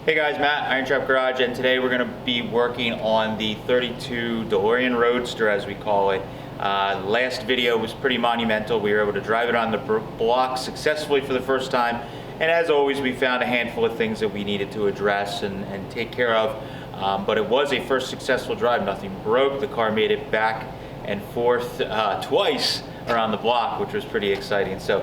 Hey guys, Matt, IronTrap Garage, and today we're going to be working on the 32 DeLorean Roadster, as we call it. Last video was pretty monumental. We were able to drive it on the block successfully for the first time, and as always, we found a handful of things that we needed to address and take care of. But it was a first successful drive. Nothing broke. The car made it back and forth twice around the block, which was pretty exciting. So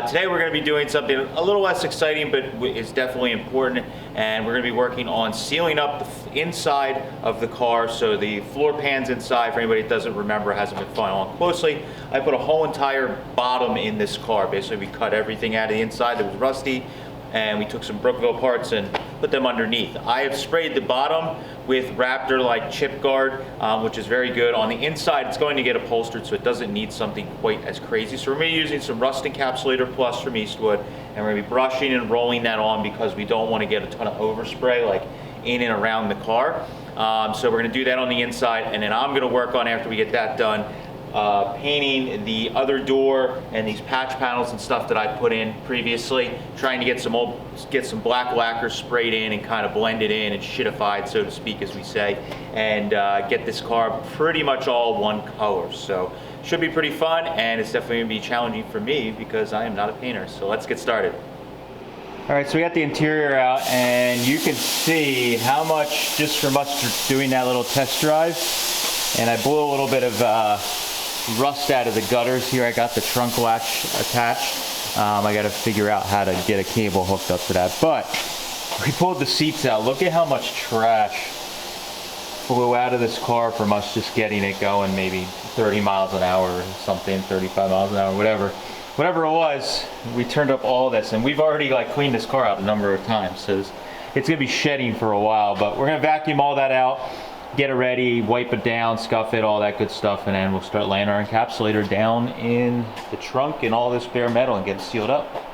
today we're going to be doing something a little less exciting, but it's definitely important, and we're going to be working on sealing up the inside of the car. So the floor pans inside, for anybody that doesn't remember, hasn't been following closely, I put a whole entire bottom in this car. Basically, we cut everything out of the inside that was rusty, and we took some Brookville parts and put them underneath. I have sprayed the bottom with Raptor like chip guard, which is very good. On the inside, it's going to get upholstered, so it doesn't need something quite as crazy. So we're going to be using some Rust Encapsulator Plus from Eastwood, and we're going to be brushing and rolling that on because we don't want to get a ton of overspray like in and around the car. So we're going to do that on the inside, and then I'm going to work on, after we get that done, painting the other door and these patch panels and stuff that I put in previously, trying to get some black lacquer sprayed in and kind of blend it in and shitified, so to speak, as we say, and get this car pretty much all one color. So should be pretty fun, and it's definitely going to be challenging for me because I am not a painter. So let's get started. All right, so we got the interior out, and you can see how much, just from us doing that little test drive, and I blew a little bit of rust out of the gutters here. I got the trunk latch attached. I got to figure out how to get a cable hooked up to that. But we pulled the seats out. Look at how much trash flew out of this car from us just getting it going, maybe 30 miles an hour or something, 35 miles an hour, whatever it was. We turned up all this, and we've already cleaned this car out a number of times, so it's gonna be shedding for a while. But we're gonna vacuum all that out, get it ready, wipe it down, scuff it, all that good stuff, and then we'll start laying our encapsulator down in the trunk and all this bare metal and get it sealed up.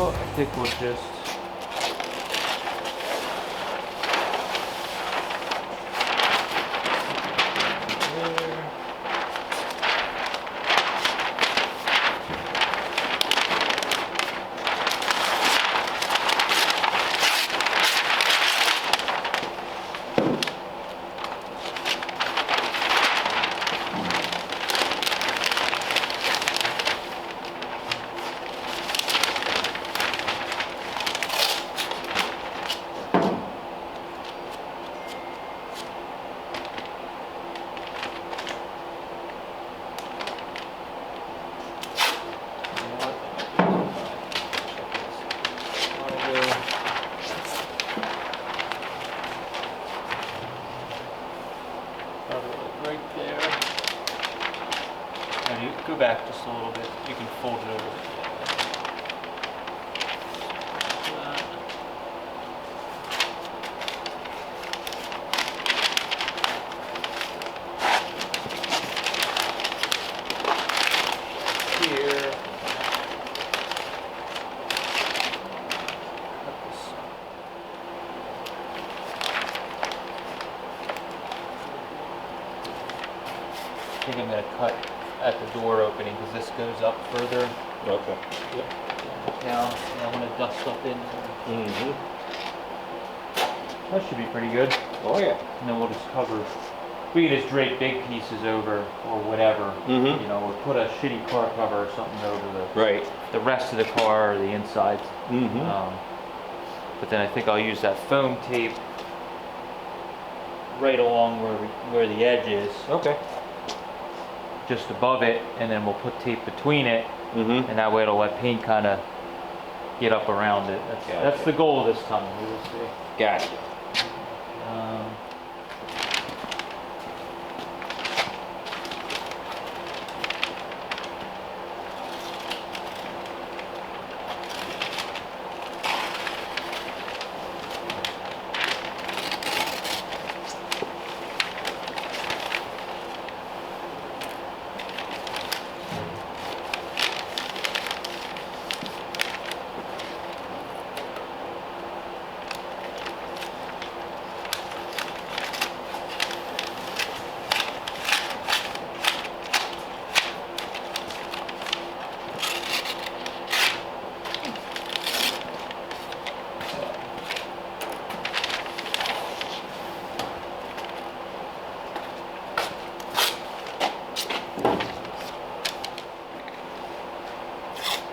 I think we'll just go back just a little bit. You can fold it over. think I'm going to cut at the door opening because this goes up further Okay. Yep. down, and I want to dust up in. Mm-hmm. That should be pretty good. Oh yeah. And then we'll just cover. We can just drape big pieces over or whatever, Mm-hmm. you know, or put a shitty car cover or something over Right. the rest of the car or the insides. Mm-hmm. But then I think I'll use that foam tape right along where the edge is, Okay. just above it, and then we'll put tape between it, Mm-hmm. and that way it'll let paint kind of get up around it. That's the goal this time. We will see. Gotcha.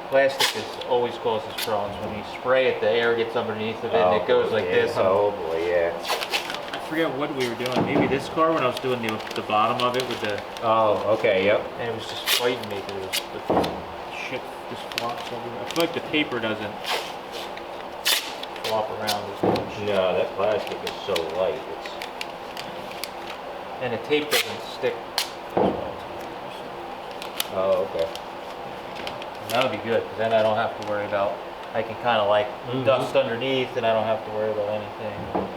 Plastic always causes problems. When you spray it, the air gets underneath of it, and it goes like this. Oh boy, yeah. I forget what we were doing. Maybe this car when I was doing the bottom of it with the. Oh, okay, yep. And it was just fighting me because the shit just flops everywhere. I feel like the paper doesn't flop around as much. No, that plastic is so light. It's. And the tape doesn't stick as well. Oh, okay. And that'll be good because then I don't have to worry about. I can kind of like dust underneath, and I don't have to worry about anything.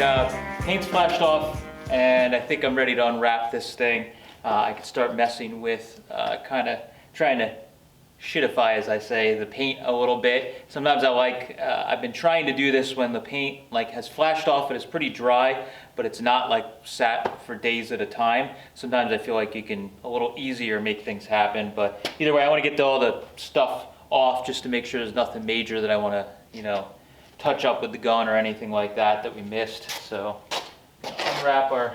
right, paint's flashed off, and I think I'm ready to unwrap this thing. I can start messing with, kind of trying to shitify, as I say, the paint a little bit. Sometimes I've been trying to do this when the paint like has flashed off and it's pretty dry, but it's not like sat for days at a time. Sometimes I feel like you can a little easier make things happen, but either way, I want to get all the stuff off just to make sure there's nothing major that I want to, touch up with the gun or anything like that we missed. So unwrap our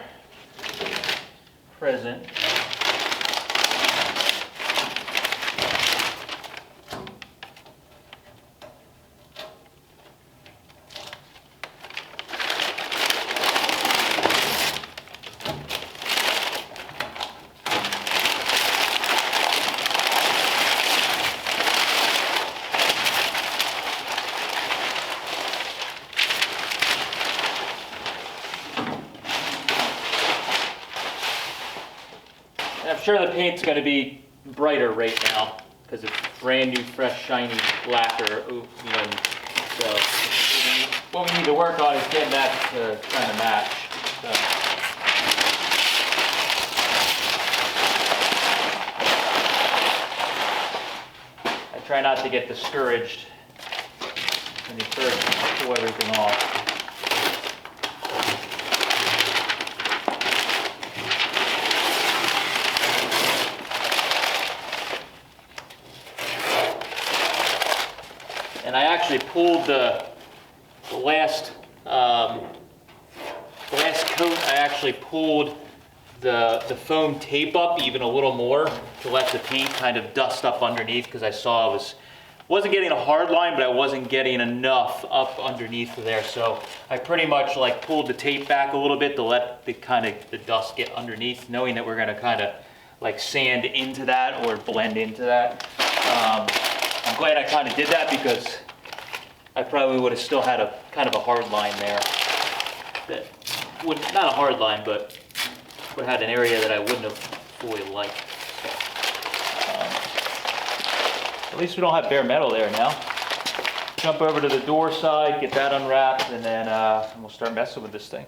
present. I'm sure the paint's going to be brighter right now because it's brand new, fresh, shiny lacquer. So what we need to work on is getting that to kind of match. I try not to get discouraged when you first pull everything off. And I actually pulled the last coat. I actually pulled the foam tape up even a little more to let the paint kind of dust up underneath, because I saw wasn't getting a hard line, but I wasn't getting enough up underneath there. So I pretty much like pulled the tape back a little bit to let the dust get underneath, knowing that we're going to kind of like sand into that or blend into that. I'm glad I kind of did that because I probably would have still had a kind of a hard line there. That would, not a hard line, but would have had an area that I wouldn't have fully liked. So, at least we don't have bare metal there now. Jump over to the door side, get that unwrapped, and then we'll start messing with this thing.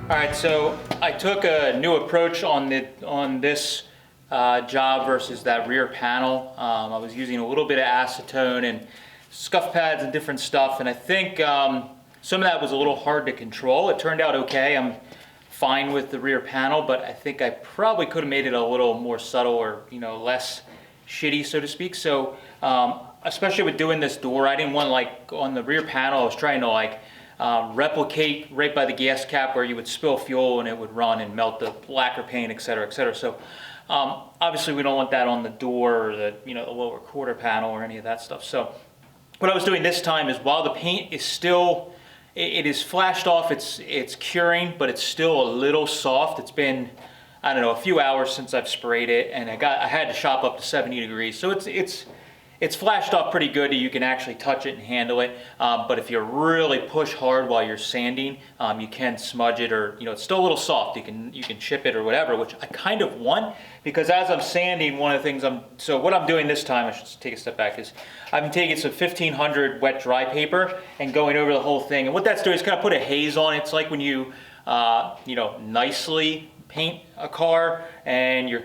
All right, so I took a new approach on this job versus that rear panel. I was using a little bit of acetone and scuff pads and different stuff, and I think some of that was a little hard to control. It turned out okay. I'm fine with the rear panel, but I think I probably could have made it a little more subtle or less shitty, so to speak. So especially with doing this door, I didn't want on the rear panel. I was trying to replicate right by the gas cap where you would spill fuel and it would run and melt the lacquer paint, et cetera, et cetera. So obviously we don't want that on the door or the lower quarter panel or any of that stuff. So what I was doing this time is, while the paint is still, it is flashed off, it's curing, but it's still a little soft. It's been, I don't know, a few hours since I've sprayed it, and I had to shop up to 70 degrees. So it's it's flashed off pretty good. You can actually touch it and handle it. But if you really push hard while you're sanding, you can smudge it, or it's still a little soft. You can chip it or whatever, which I kind of want, because as I'm sanding, one of the things so what I'm doing this time, I should take a step back, is I'm taking some 1500 wet dry paper and going over the whole thing. And what that's doing is kind of put a haze on it. It's like when you nicely paint a car and you're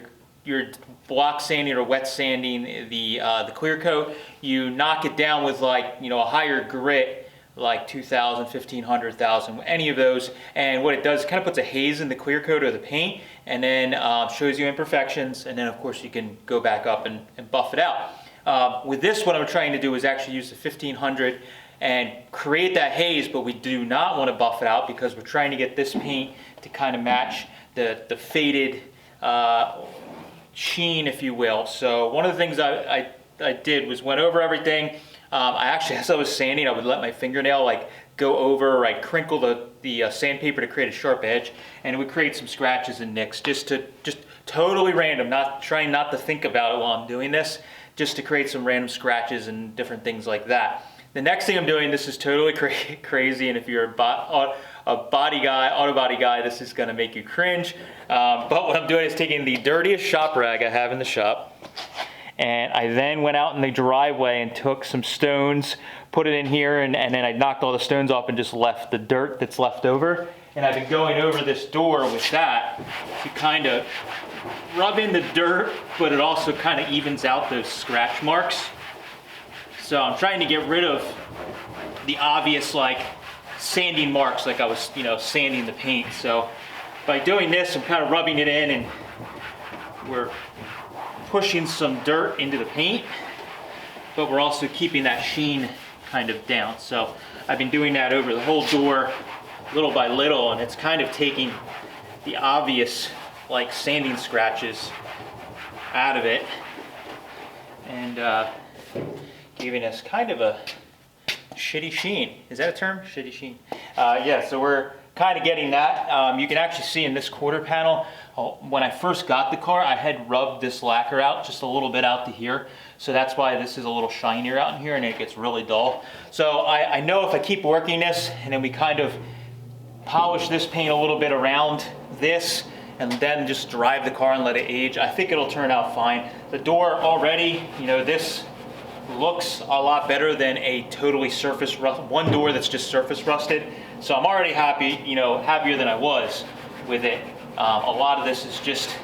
block sanding or wet sanding the clear coat, you knock it down with like a higher grit, like 2000, 1500, 1000, any of those, and what it does, it kind of puts a haze in the clear coat or the paint, and then shows you imperfections, and then of course you can go back up and buff it out. With this, what I'm trying to do is actually use the 1500 and create that haze, but we do not want to buff it out because we're trying to get this paint to kind of match the faded sheen, if you will. So one of the things I did was went over everything. I actually, as I was sanding, I would let my fingernail like go over, or I'd crinkle the sandpaper to create a sharp edge, and it would create some scratches and nicks, just totally random, trying not to think about it while I'm doing this, just to create some random scratches and different things like that. The next thing I'm doing, this is totally crazy, and if you're a body guy, auto body guy, this is gonna make you cringe. But what I'm doing is taking the dirtiest shop rag I have in the shop, and I then went out in the driveway and took some stones, put it in here, and then I knocked all the stones off and just left the dirt that's left over. And I've been going over this door with that to kind of rub in the dirt, but it also kind of evens out those scratch marks. So I'm trying to get rid of the obvious like sanding marks, like I was sanding the paint. So by doing this, I'm kind of rubbing it in, and we're pushing some dirt into the paint, but we're also keeping that sheen kind of down. So I've been doing that over the whole door little by little, and it's kind of taking the obvious like sanding scratches out of it, and giving us kind of a shitty sheen. Is that a term? Shitty sheen. Yeah, so we're kind of getting that. You can actually see in this quarter panel, when I first got the car, I had rubbed this lacquer out just a little bit out to here. So that's why this is a little shinier out in here, and it gets really dull. So I know if I keep working this, and then we kind of polish this paint a little bit around this, and then just drive the car and let it age, I think it'll turn out fine. The door already, this looks a lot better than a totally surface rust, one door that's just surface rusted. So I'm already happy, happier than I was with it. A lot of this is just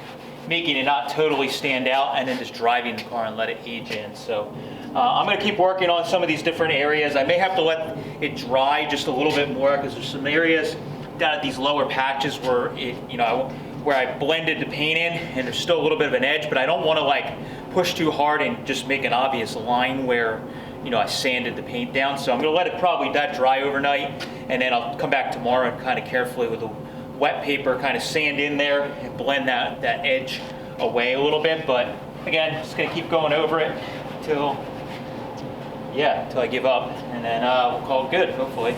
making it not totally stand out, and then just driving the car and let it age in. So I'm gonna keep working on some of these different areas. I may have to let it dry just a little bit more, because there's some areas down at these lower patches where where I blended the paint in, and there's still a little bit of an edge, but I don't want to like push too hard and just make an obvious line where I sanded the paint down. So I'm going to let it probably that dry overnight, and then I'll come back tomorrow and kind of carefully with the wet paper kind of sand in there and blend that edge away a little bit. But again, just going to keep going over it till I give up, and then we'll call it good, hopefully.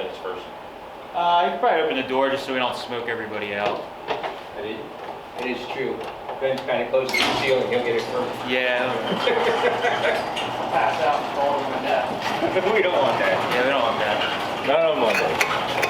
bet it's first. You can probably open the door just so we don't smoke everybody out. It is true. Ben's kind of close to the ceiling, he'll get it first. Yeah. Pass out and fall over my desk. We don't want that. Yeah, we don't want that. Not on Monday.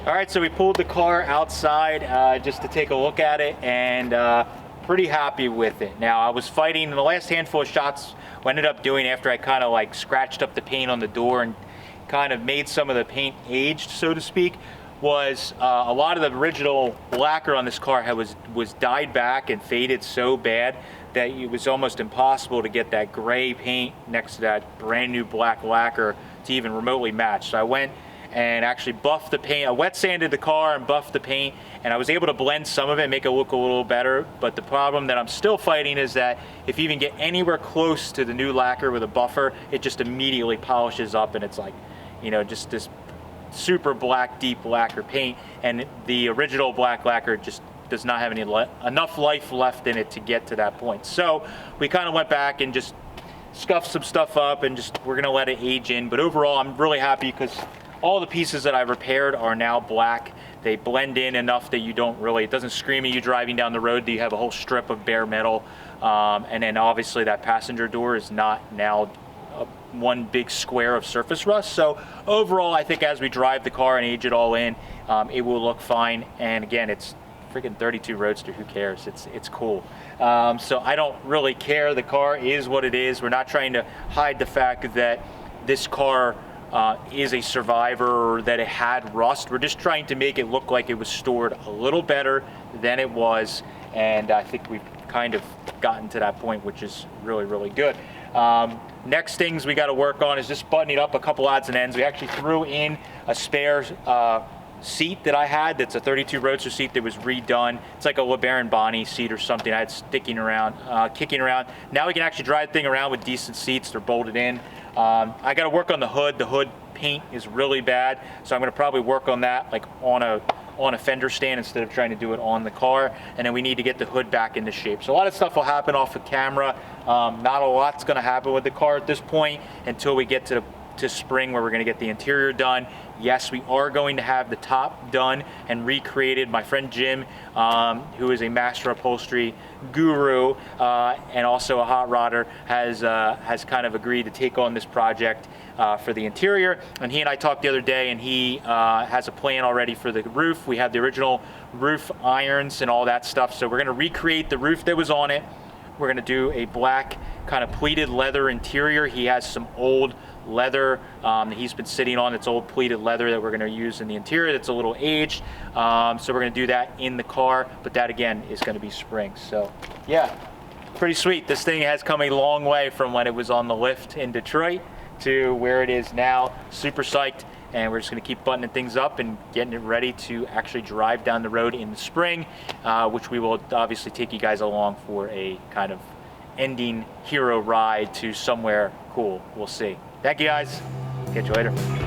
All right, so we pulled the car outside just to take a look at it, and pretty happy with it. Now, I was fighting the last handful of shots. What I ended up doing after I kind of like scratched up the paint on the door and kind of made some of the paint aged, so to speak, was a lot of the original lacquer on this car was dyed back and faded so bad that it was almost impossible to get that gray paint next to that brand new black lacquer to even remotely match. So I went and actually buffed the paint. I wet sanded the car and buffed the paint, and I was able to blend some of it, make it look a little better. But the problem that I'm still fighting is that if you even get anywhere close to the new lacquer with a buffer, it just immediately polishes up, and it's like, you know, just this super black, deep lacquer paint. And the original black lacquer just does not have enough life left in it to get to that point. So we kind of went back and just scuffed some stuff up, and just we're gonna let it age in. But overall, I'm really happy because all the pieces that I repaired are now black. They blend in enough that you don't really, it doesn't scream at you driving down the road that you have a whole strip of bare metal. And then obviously that passenger door is not now one big square of surface rust. So overall, I think as we drive the car and age it all in, it will look fine. And again, it's freaking 32 Roadster, who cares? It's cool. So I don't really care. The car is what it is. We're not trying to hide the fact that this car is a survivor or that it had rust. We're just trying to make it look like it was stored a little better than it was, and I think we've kind of gotten to that point, which is really, really good. Next things we got to work on is just buttoning up a couple odds and ends. We actually threw in a spare seat that I had that's a 32 Roadster seat that was redone. It's like a LeBaron Bonney seat or something I had kicking around. Now we can actually drive the thing around with decent seats. They're bolted in. I got to work on the hood. The hood paint is really bad, so I'm going to probably work on that like on a fender stand instead of trying to do it on the car. And then we need to get the hood back into shape. So a lot of stuff will happen off of camera. Not a lot's going to happen with the car at this point until we get to spring, where we're going to get the interior done. Yes, we are going to have the top done and recreated. My friend Jim, who is a master upholstery guru and also a hot rodder, has kind of agreed to take on this project for the interior. And he and I talked the other day, and he has a plan already for the roof. We have the original roof irons and all that stuff, so we're going to recreate the roof that was on it. We're going to do a black kind of pleated leather interior. He has some old leather that he's been sitting on. It's old pleated leather that we're going to use in the interior that's a little aged. So we're going to do that in the car, but that again is going to be spring. So yeah, pretty sweet. This thing has come a long way from when it was on the lift in Detroit to where it is now. Super psyched. And we're just going to keep buttoning things up and getting it ready to actually drive down the road in the spring, which we will obviously take you guys along for a kind of ending hero ride to somewhere cool. We'll see. Thank you guys. Catch you later.